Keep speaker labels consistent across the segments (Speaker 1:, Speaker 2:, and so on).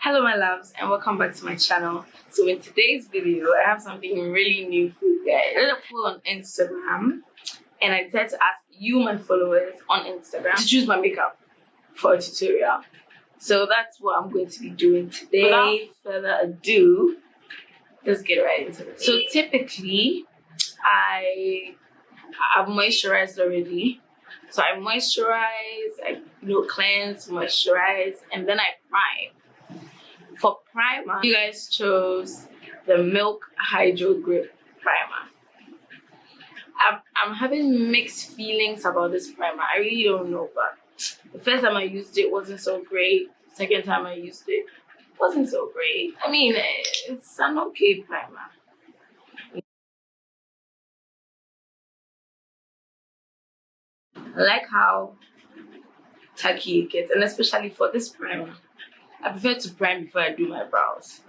Speaker 1: Hello my loves and welcome back to my channel. So in today's video I have something really new for you guys. I did a poll on Instagram and I decided to ask you, my followers on Instagram, to choose my makeup for a tutorial. So that's what I'm going to be doing today. Without further ado, let's get right into it. So typically I've moisturized already. So I moisturize, I cleanse, moisturize, and then I prime. For primer, you guys chose the Milk Hydro Grip Primer. I'm having mixed feelings about this primer. I really don't know, but the first time I used it wasn't so great. Second time I used it wasn't so great. I mean, it's an okay primer. I like how tacky it gets, and especially for this primer, I prefer to prime before I do my brows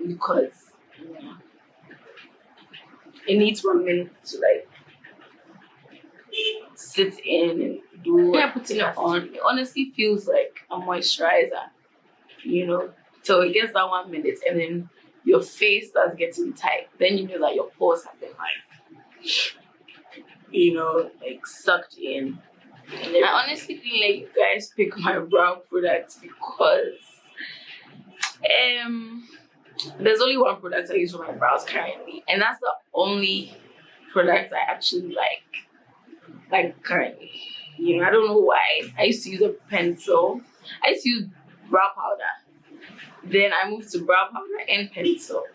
Speaker 1: because it needs 1 minute to sit in and do. When I'm putting it on, it honestly feels like a moisturizer, till it gets that 1 minute and then your face starts getting tight. Then you know that your pores have been sucked in. And I honestly didn't let you guys pick my brow products because there's only one product I use for my brows currently, and that's the only product I actually like currently. I don't know why. I used to use a pencil. I used to use brow powder. Then I moved to brow powder and pencil,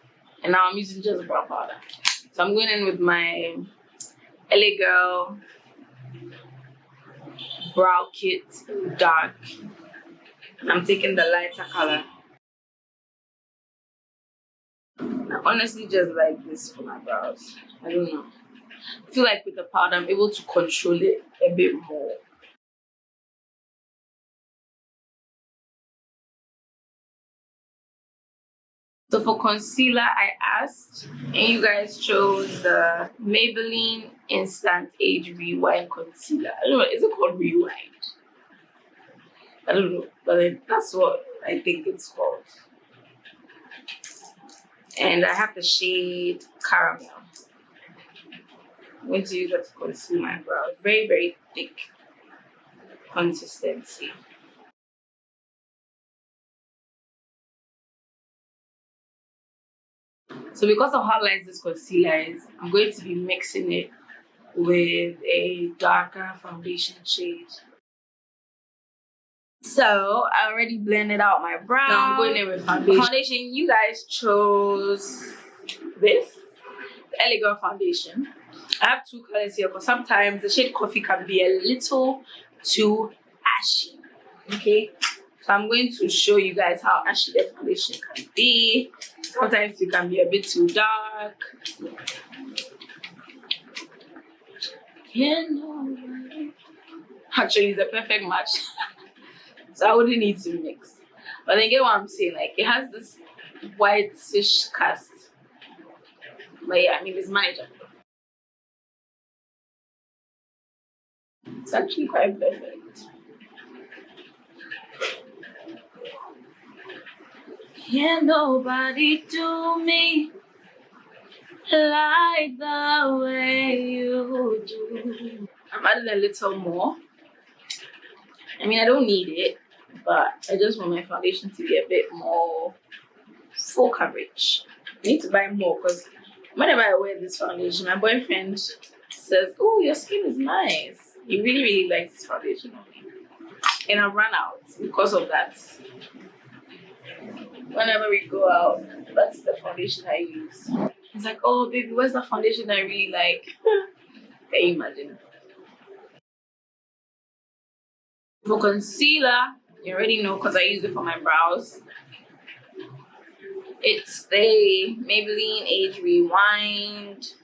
Speaker 1: and now I'm using just brow powder. So I'm going in with my LA Girl brow kit dark, and I'm taking the lighter color. I honestly just like this for my brows. I don't know. I feel like with the powder I'm able to control it a bit more. So for concealer, I asked, and you guys chose the Maybelline Instant Age Rewind Concealer. I don't know, is it called Rewind? I don't know, but that's what I think it's called. And I have the shade Caramel. I'm going to use that to conceal my brows. Very, very thick consistency. So because of how light this concealer is, I'm going to be mixing it with a darker foundation shade. So I already blended out my brow. Now I'm going in with foundation. Foundation, you guys chose this, the LA Girl foundation. I have two colors here because sometimes the shade Coffee can be a little too ashy. Okay, so I'm going to show you guys how ashy the foundation can be. Sometimes it can be a bit too dark. Actually, it's a perfect match. So I wouldn't need to mix. But then get what I'm saying, it has this whitish cast. But yeah, I mean, it's manageable. It's actually quite perfect. Can nobody do me like the way you do? I'm adding a little more. I mean, I don't need it, but I just want my foundation to be a bit more full coverage. I need to buy more because whenever I wear this foundation, my boyfriend says, "Oh, your skin is nice." He really, really likes this foundation on me. And I've run out because of that. Whenever we go out, that's the foundation I use. He's like, "Oh, baby, where's the foundation I really like?" Can you imagine? For concealer, you already know because I use it for my brows. It's the Maybelline Age Rewind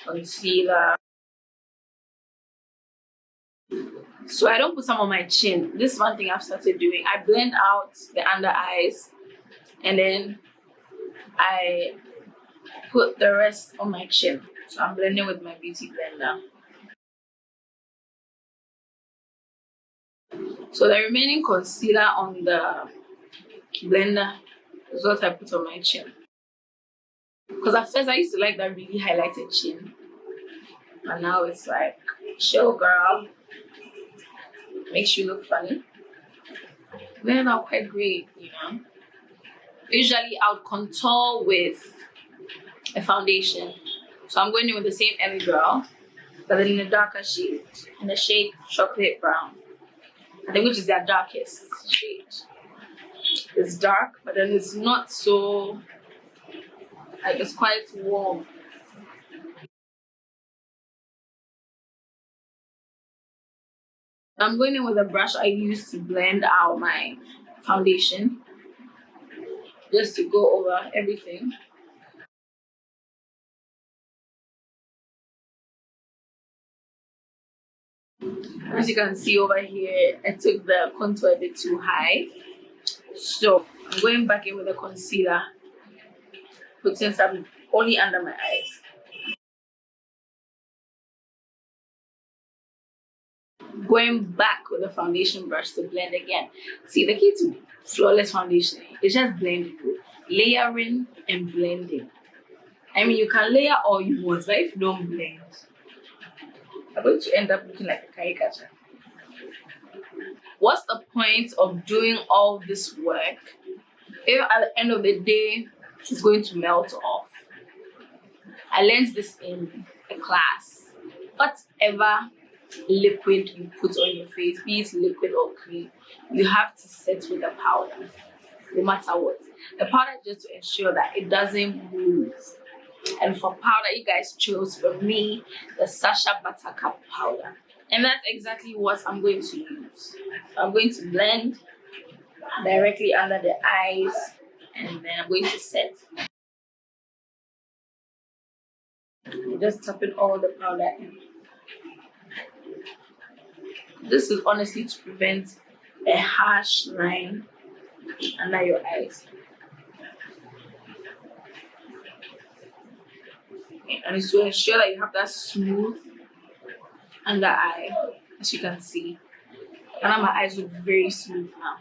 Speaker 1: concealer. So I don't put some on my chin. This is one thing I've started doing. I blend out the under eyes and then I put the rest on my chin. So I'm blending with my beauty blender. So the remaining concealer on the blender is what I put on my chin. Because at first I used to like that really highlighted chin. And now it's like, chill girl. Makes you look funny. They're not quite great, you know. Usually I would contour with a foundation. So I'm going in with the same Ellie Girl, but then in a darker shade, in the shade chocolate brown. I think which is their darkest shade. It's dark, but then it's not so, like, it's quite warm. I'm going in with a brush I use to blend out my foundation, just to go over everything. As you can see over here, I took the contour a bit too high. So I'm going back in with a concealer, putting some only under my eyes. Going back with a foundation brush to blend again. See, the key to flawless foundation is just blending, layering and blending. I mean, you can layer all you want, but if you don't blend, you're going to end up looking like a caricature. What's the point of doing all this work if at the end of the day it's going to melt off? I learned this in a class. Whatever liquid you put on your face, be it liquid or cream, you have to set with the powder, no matter what. The powder is just to ensure that it doesn't move. And for powder, you guys chose for me the Sasha Buttercup powder. And that's exactly what I'm going to use. So I'm going to blend directly under the eyes, and then I'm going to set. I'm just tapping all the powder in. This is honestly to prevent a harsh line under your eyes. And it's to ensure that you have that smooth under eye, as you can see. And now my eyes look very smooth now.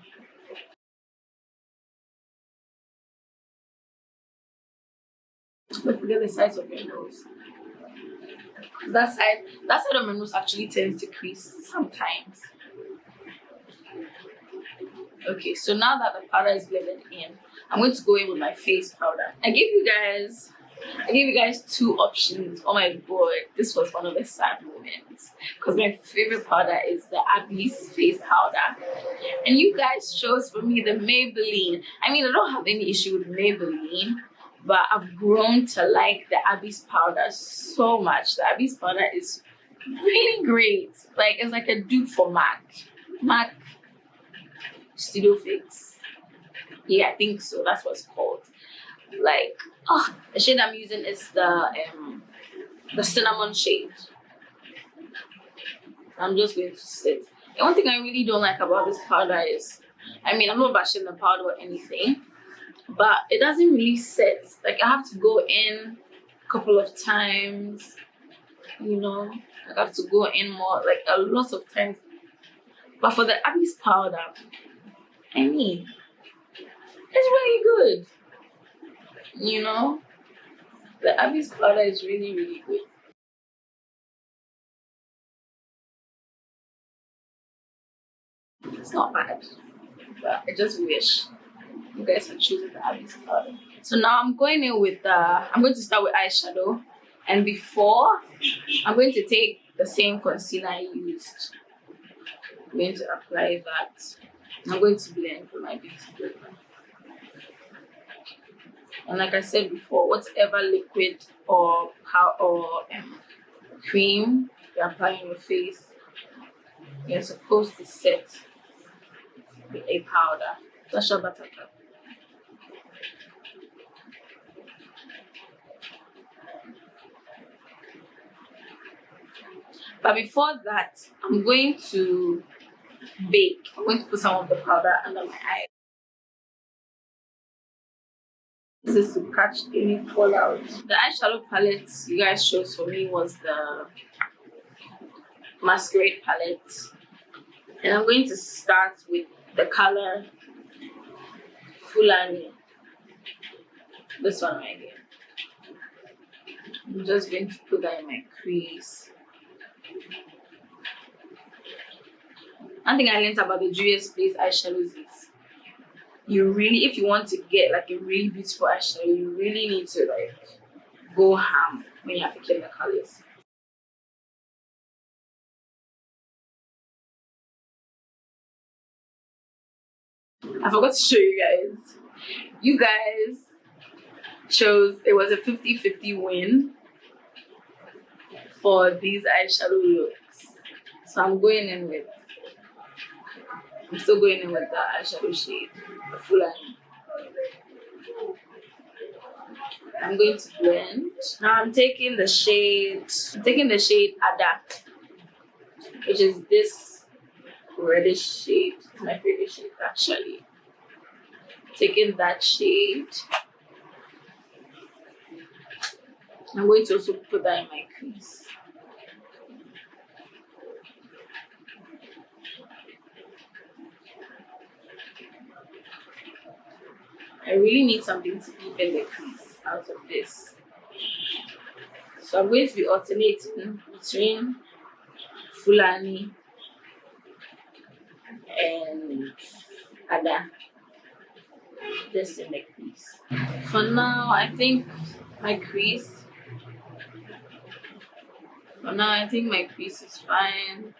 Speaker 1: Don't forget the size of your nose. That side of my nose actually tends to crease sometimes. Okay, so now that the powder is blended in, I'm going to go in with my face powder. I gave you guys two options. Oh my god, this was one of the sad moments because my favorite powder is the Abby's face powder, and you guys chose for me the Maybelline. I mean, I don't have any issue with Maybelline, but I've grown to like the Abby's powder so much. The Abby's powder is really great. Like, it's like a dupe for MAC Studio Fix. Yeah, I think so. That's what it's called. Like, oh, the shade I'm using is the cinnamon shade. I'm just going to sit. The one thing I really don't like about this powder is, I mean, I'm not bashing the powder or anything, but it doesn't really set. Like, I have to go in a couple of times, you know. I have to go in more, like a lot of times. But for the Abby's powder, I mean, it's really good. You know, the Abby's powder is really, really good. It's not bad, but I just wish you guys had chosen the Abby's powder. So now I'm going in with I'm going to start with eyeshadow, and before I'm going to take the same concealer I used. I'm going to apply that. I'm going to blend with my beauty blender. And like I said before, whatever liquid or cream you apply on your face, you're supposed to set with a powder. Sasha Buttercup. But before that, I'm going to bake. I'm going to put some of the powder under my eye. This is to catch any fallout. The eyeshadow palette you guys chose for me was the Masquerade palette. And I'm going to start with the color Fulani. This one right here. I'm just going to put that in my crease. One thing I learned about the Julius Place eyeshadows is you really, if you want to get like a really beautiful eyeshadow, you really need to like go ham when you're picking the colors. I forgot to show you guys. You guys chose it was a 50-50 win for these eyeshadow looks. So I'm still going in with the eyeshadow shade, the Fulani. I'm going to blend. Now I'm taking the shade Ada, which is this reddish shade. It's my favorite shade actually. Taking that shade. I'm going to also put that in my crease. I really need something to deepen the crease out of this. So I'm going to be alternating between Fulani and Ada. This in the crease. For now, I think my crease is fine.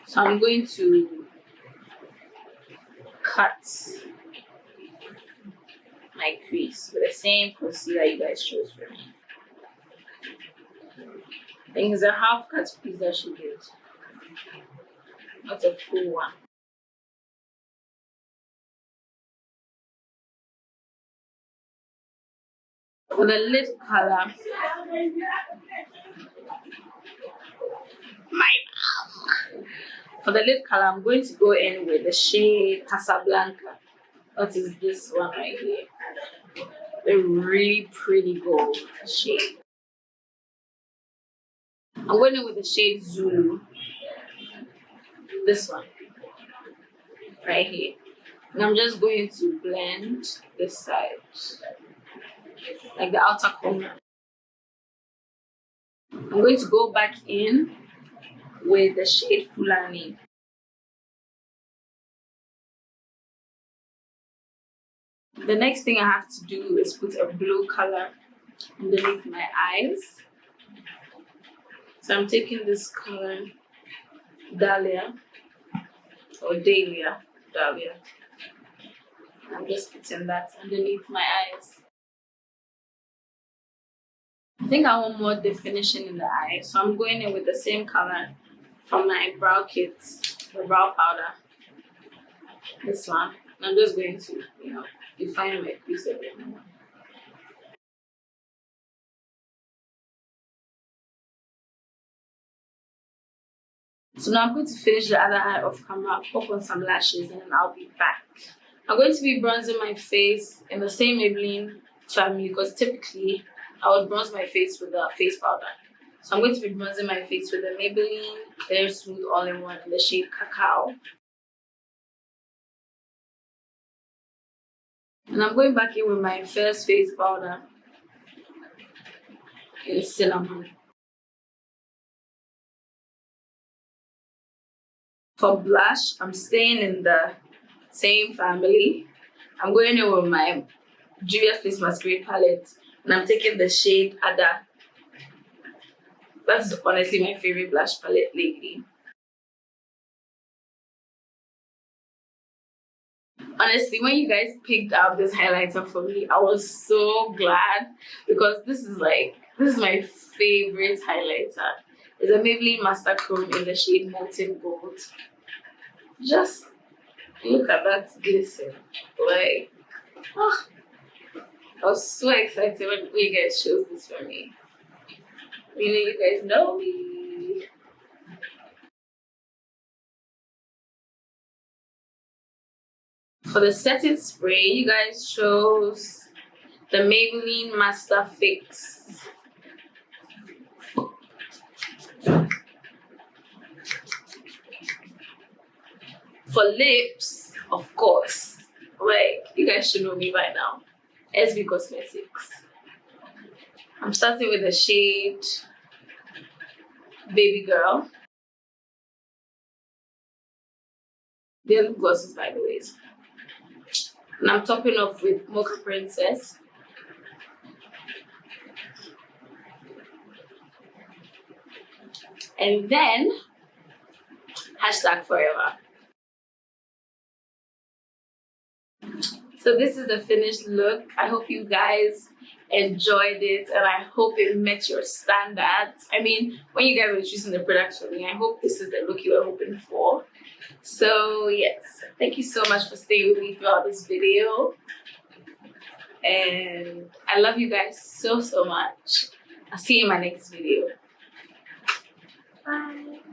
Speaker 1: So I'm going to cut my crease with the same concealer you guys chose for me. I think it's a half cut crease that she did, not a full one. For the lid color, I'm going to go in with the shade Casablanca. That is this one right here. A really pretty gold shade. I'm going in with the shade Zulu. This one right here. And I'm just going to blend this side, like the outer corner. I'm going to go back in with the shade Fulani. The next thing I have to do is put a blue color underneath my eyes. So I'm taking this color Dahlia. I'm just putting that underneath my eyes. I think I want more definition in the eye, so I'm going in with the same color from my brow kit, the brow powder. This one. I'm just going to, define my crease a bit more. So now I'm going to finish the other eye off camera, pop on some lashes, and then I'll be back. I'm going to be bronzing my face in the same Maybelline family because typically I would bronze my face with the face powder. So I'm going to be bronzing my face with the Maybelline Clear Smooth All-in-One in the shade Cacao. And I'm going back in with my first face powder in Cinnamon. For blush, I'm staying in the same family. I'm going in with my Julius Place Masquerade palette, and I'm taking the shade Ada. That's honestly my favorite blush palette lately. Honestly, when you guys picked out this highlighter for me, I was so glad because this is my favorite highlighter. It's a Maybelline Master Chrome in the shade Molten Gold. Just look at that glisten. I was so excited when you guys chose this for me. Really, you guys know me. For the setting spray, you guys chose the Maybelline Master Fix. For lips, of course, like you guys should know me by now. SB Cosmetics. I'm starting with the shade Baby Girl. The lip glosses, by the way. And I'm topping off with Mocha Princess. And then #forever. So this is the finished look. I hope you guys enjoyed it and I hope it met your standards. I mean, when you guys were choosing the products for me, I hope this is the look you were hoping for. So yes, thank you so much for staying with me throughout this video. And I love you guys so much. I'll see you in my next video. Bye.